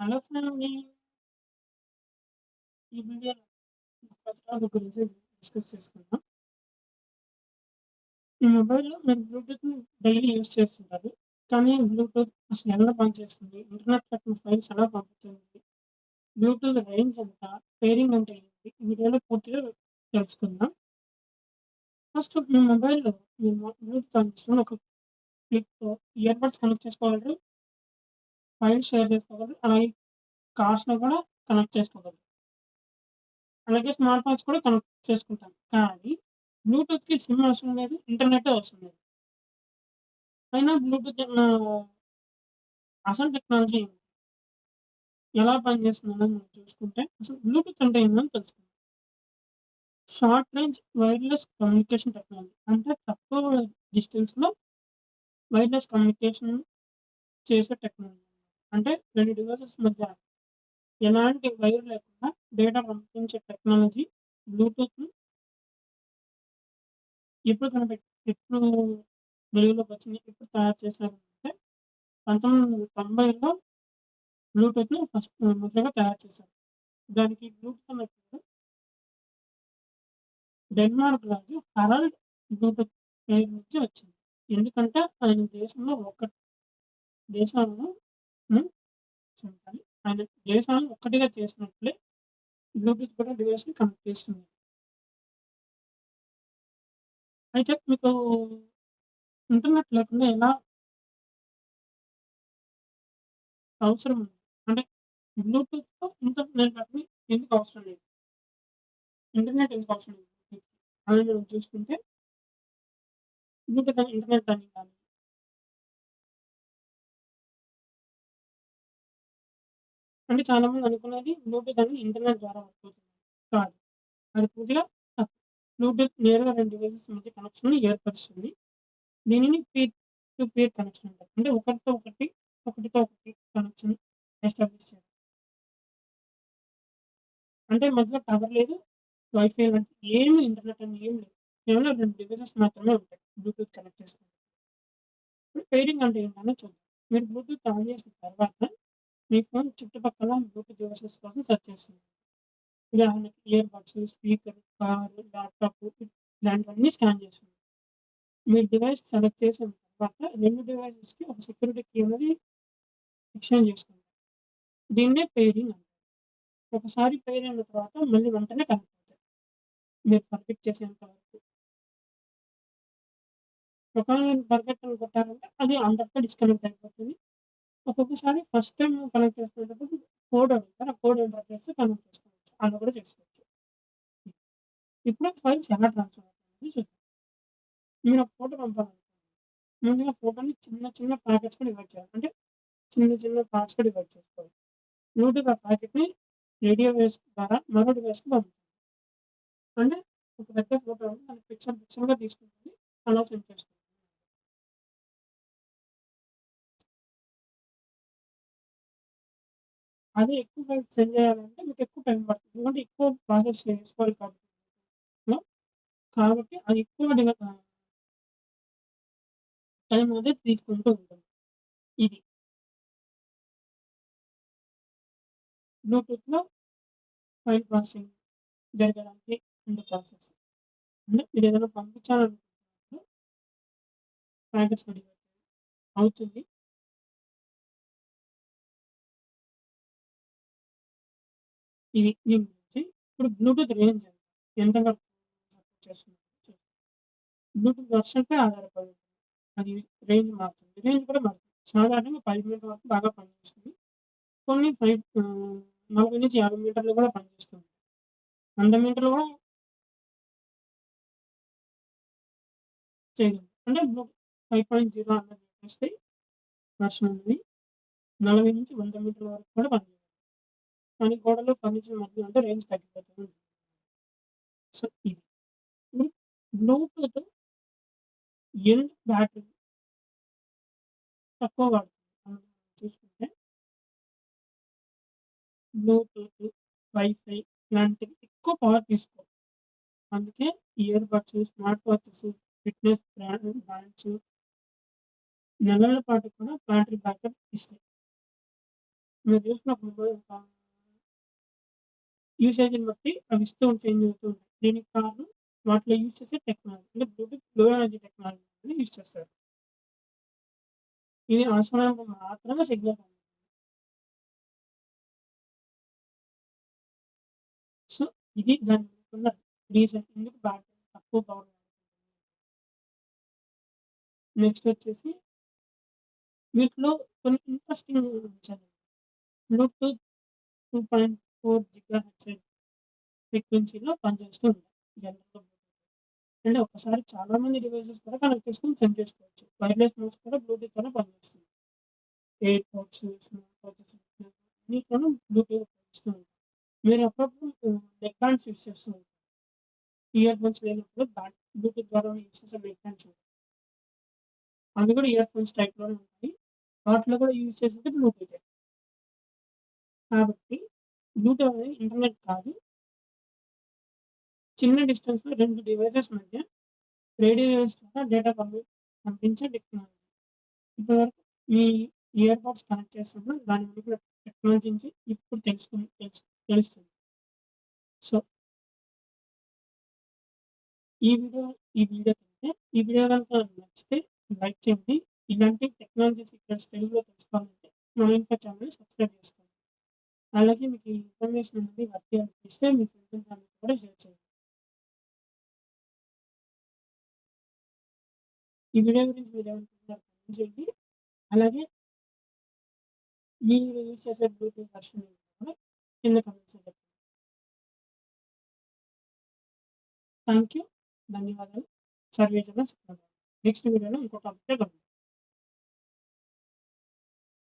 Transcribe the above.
Hello friend. ఈ వీడియోలో first topic గురించి డిస్కస్ చేసుకుందాం. మీ మొబైల్‌లో మీరు బ్లూటూత్‌ని డైలీ యూజ్ చేస్తుంటారు. కానీ బ్లూటూత్ అసలు ఎలా పనిచేస్తుంది? ఇంటర్నెట్‌లోకి ఫైల్స్ ఎలా పంపుతుంది? బ్లూటూత్ రేంజ్ ఎంత? పేరింగ్ అంటే ఏంటి? ఈ వీడియోలో పూర్తిగా తెలుసుకుందాం. ఫస్ట్ మీ మొబైల్‌లో బ్లూటూత్ ఆన్ చేసుకొని ఒక క్లిక్‌తో ఇయర్ బడ్స్ కనెక్ట్ చేసుకోగలరు. ఫైల్స్ షేర్ చేసుకోగలరు. అలాగే కార్స్‌లో కూడా కనెక్ట్ చేసుకోగలరు. అలాగే స్మార్ట్ వాచ్ కూడా కనెక్ట్ చేసుకుంటాం. కానీ బ్లూటూత్‌కి సిమ్ అవసరం లేదు. ఇంటర్నెట్ అవసరం లేదు. అయినా బ్లూటూత్ అసలు టెక్నాలజీ ఎలా పనిచేస్తుందని మనం చూసుకుంటే అసలు బ్లూటూత్ అంటే ఏంటని తెలుసుకుందాం. Short range wireless communication technology. అంటే తక్కువ డిస్టెన్స్‌లో వైర్‌లెస్ కమ్యూనికేషన్ చేసే టెక్నాలజీ. అంటే 2 డివైసెస్ మధ్య ఎలాంటి వైర్ లేకుండా డేటా పంపించే టెక్నాలజీ బ్లూటూత్‌ని ఎప్పుడు ఎప్పుడు వెలుగులోకి వచ్చింది? ఎప్పుడు తయారు చేశారు అంటే 1990లో బ్లూటూత్‌ని మొదటగా తయారు చేశారు. దానికి బ్లూటూత్ అనే పేరు డెన్మార్క్ రాజు హరాల్డ్ బ్లూటూత్ పేరు నుంచి వచ్చింది. ఎందుకంటే ఆయన దేశాలను హ్మ్. క్షమించాలి. ఆయన దేశాలను ఒక్కటిగా చేసినట్లే బ్లూటూత్ కూడా డివైస్‌ని కనెక్ట్ చేస్తుంది. అయితే మీకు ఇంటర్నెట్ లేకుండా ఎలా అవసరం ఉంది? అంటే బ్లూటూత్‌తో ఇంటర్నెట్ ఎందుకు అవసరం లేదు? ఇంటర్నెట్ ఎందుకు అవసరం లేదు బ్లూటూత్‌కి? అని మనం చూసుకుంటే బ్లూటూత్ ఇంటర్నెట్ అని కాదు. అంటే చాలామంది అనుకునేది బ్లూటూత్ అనేది ఇంటర్నెట్ ద్వారా వర్క్ అవుతుంది. కాదు. అది పూర్తిగా తప్పు. బ్లూటూత్ నేరుగా 2 డివైసెస్ మధ్య కనెక్షన్‌ని ఏర్పరుస్తుంది. దీనిని పీర్ టు పీర్ కనెక్షన్ అంటారు. అంటే ఒకరితో ఒకటి, ఒకటితో ఒకటి కనెక్షన్ ఎస్టాబ్లిష్ చేయడం. అంటే మధ్యలో టవర్ లేదు, వైఫై లాంటి ఏమి ఇంటర్నెట్ అని ఏమి లేదు. కేవలం 2 డివైసెస్ మాత్రమే ఉంటాయి. బ్లూటూత్ కనెక్ట్ చేసుకుంటే. ఇప్పుడు పెయిరింగ్ అంటే ఏంటనే చూద్దాం. మీరు బ్లూటూత్ ఆన్ చేసిన తర్వాత మీ ఫోన్ చుట్టుపక్కల బ్లూటూత్ డివైసెస్ కోసం సెర్చ్ చేస్తుంది. ఉదాహరణకి ear buds, speaker, car, laptop ఇలాంటివన్నీ స్కాన్ చేస్తుంది. మీ డివైస్ సెలెక్ట్ చేసిన తర్వాత 2 డివైసెస్‌కి ఒక సెక్యూరిటీ కీ అనేది ఎక్స్‌చేంజ్ చేసుకుంటారు. దీన్నే పెయిరింగ్ అంటారు. ఒకసారి పెయిర్ అయిన తర్వాత మళ్ళీ వెంటనే కనెక్ట్ అవుతాయి. మీరు ఫర్గెట్ చేసేంత వరకు. ఒకవేళ మీరు ఫర్గెట్ అని కొట్టారంటే అది అందరితో డిస్కనెక్ట్ అయిపోతుంది. ఒక్కొక్కసారి ఫస్ట్ టైమ్ కనెక్ట్ చేసుకునేటప్పుడు కోడ్ అడుగుతారు. ఆ కోడ్ ఎంటర్ చేస్తే కనెక్ట్ చేసుకోవచ్చు. అలా కూడా చేసుకోవచ్చు. ఇప్పుడు ఫైల్స్ ఎలా ట్రాన్స్‌ఫర్ అవుతాయనేది చూద్దాం. మీరు ఒక ఫోటో పంపాలనుకోండి. ముందుగా ఫోటోని చిన్న చిన్న ప్యాకెట్స్‌గా డివైడ్ చేయాలి. అంటే చిన్న చిన్న పార్ట్స్‌గా డివైడ్ చేసుకోవాలి. బ్లూటూత్ ఆ ప్యాకెట్‌ని రేడియో వేవ్స్ ద్వారా మరో డివైస్‌కి పంపుతుంది. అంటే ఒక పెద్ద ఫోటోని మనం పిక్సెల్ పిక్సెల్‌గా తీసుకుంటుంది. అలా సెండ్ చేస్తుంది. అదే ఎక్కువ ఫైల్స్ సెండ్ చేయాలంటే మీకు ఎక్కువ టైం పడుతుంది. ఎందుకంటే ఎక్కువ ప్రాసెస్ చేసుకోవాలి కాబట్టి. లో కాబట్టి అది ఎక్కువ టైం అనేది తీసుకుంటూ ఉంటుంది. ఇది బ్లూటూత్‌లో ఫైల్ ప్రాసెసింగ్ జరగడానికి ఉండే ప్రాసెస్. అంటే మీరేదైనా పంపించాలనుకుంటున్నప్పుడు ప్యాకెట్స్ రెడీగా అవుతుంది. ఇది దీని గురించి. ఇప్పుడు బ్లూటూత్ రేంజ్ ఎంత వరకు సపోర్ట్ చేస్తుందో చూద్దాం. బ్లూటూత్ వెర్షన్‌పై ఆధారపడి ఉంటుంది. అది రేంజ్ మారుతుంది. రేంజ్ కూడా మారుతుంది. సాధారణంగా 10 మీటర్ల వరకు బాగా పనిచేస్తుంది. కొన్ని 40-50 మీటర్లు కూడా పనిచేస్తుంది. 100 మీటర్లు కూడా చేయగలదు. అంటే బ్లూ 5.0 అన్నది వస్తాయి వెర్షన్ అనేది. 40-100 మీటర్ల వరకు కూడా పనిచేయగలదు. కానీ గోడలు, ఫర్నిచర్ మధ్య అంటే రేంజ్ తగ్గిపోతుంది. సో, ఇది. ఇప్పుడు బ్లూటూత్ ఎందుకు బ్యాటరీ తక్కువ వాడుతుంది మనం చూసుకుంటే బ్లూటూత్, వైఫై ఇలాంటివి ఎక్కువ పవర్ తీసుకోవు. అందుకే ear buds, smart watches, fitness bands, నెలల పాటు కూడా బ్యాటరీ బ్యాకప్ ఇస్తాయి. మీరు చూసినప్పుడు యూసేజ్‌ని బట్టి అవి చేంజ్ అవుతూ ఉంటాయి. దీనికి కారణం వాటిలో యూజ్ చేసే టెక్నాలజీ. అంటే బ్లూటూత్ లో ఎనర్జీ టెక్నాలజీని యూజ్ చేస్తారు. ఇది అవసరానికి మాత్రమే సిగ్నల్ పంపిస్తుంది. సో, ఇది దాని వెనుకున్న రీజన్. ఎందుకు బ్యాటరీ తక్కువ పవర్ నెక్స్ట్ వచ్చేసి వీటిలో కొన్ని ఇంట్రెస్టింగ్ ఉంచాను. బ్లూటూత్ 2.4 గిగాహెర్ట్జ్ ఫ్రీక్వెన్సీలో పనిచేస్తూ ఉంటాయి. జనరల్‌గా అంటే ఒక్కసారి చాలా మంది డివైసెస్ కూడా కనెక్ట్ చేసుకొని సెండ్ చేసుకోవచ్చు. వైర్‌లెస్ మౌస్ కూడా బ్లూటూత్‌తోనే పనిచేస్తుంది. ఎయిర్ పోడ్స్, స్మార్ట్ వాచెస్ అన్నిట్లోనూ బ్లూటూత్ ఉపయోగిస్తూ ఉంటాం. మీరు అప్పుడప్పుడు నెక్ బ్యాండ్స్ యూజ్ చేస్తూ ఉంటారు. ఇయర్ ఫోన్స్ లేనప్పుడు బ్లూటూత్ ద్వారా యూజ్ చేసే నెక్ బ్యాండ్స్ ఉంటాయి. అవి కూడా ఇయర్ ఫోన్స్ టైప్‌లోనే ఉంటాయి. వాటిలో కూడా యూజ్ చేసేది బ్లూటూతే. కాబట్టి బ్లూటూత్ అనేది ఇంటర్నెట్ కాదు. చిన్న డిస్టెన్స్‌లో 2 డివైసెస్ మధ్య రేడియో వేవ్స్ ద్వారా డేటా పంపించే టెక్నాలజీ. ఇప్పటివరకు మీ ఇయర్ బడ్స్ కనెక్ట్ చేసినప్పుడు దాని వెనుక టెక్నాలజీ నుంచి ఇప్పుడు తెలుస్తుంది. సో, ఈ వీడియో ఈ వీడియో గనుక నచ్చితే లైక్ చేయండి. ఇలాంటి టెక్నాలజీ సీక్రెట్స్ తెలుగులో తెలుసుకోవాలంటే మా ఇన్ఫో ఛానెల్‌ని సబ్స్క్రైబ్ చేసుకోండి. అలాగే మీకు ఈ ఇన్ఫర్మేషన్ అనేది వర్త్ అనిపిస్తే మీ ఫ్రెండ్స్ అండ్ ఫ్యామిలీకి కూడా షేర్ చేయండి. ఈ వీడియో గురించి మీరేమనుకుంటున్నారో కామెంట్ చేయండి. అలాగే మీరు యూజ్ చేసే బ్లూటూత్ వెర్షన్ ఏంటో కూడా కింద కామెంట్స్‌లో చెప్పండి. Thank you. ధన్యవాదాలు. సర్వే జన సుఖినోభవంతు. నెక్స్ట్ వీడియోలో ఇంకో టాపిక్‌తో కలుద్దాం.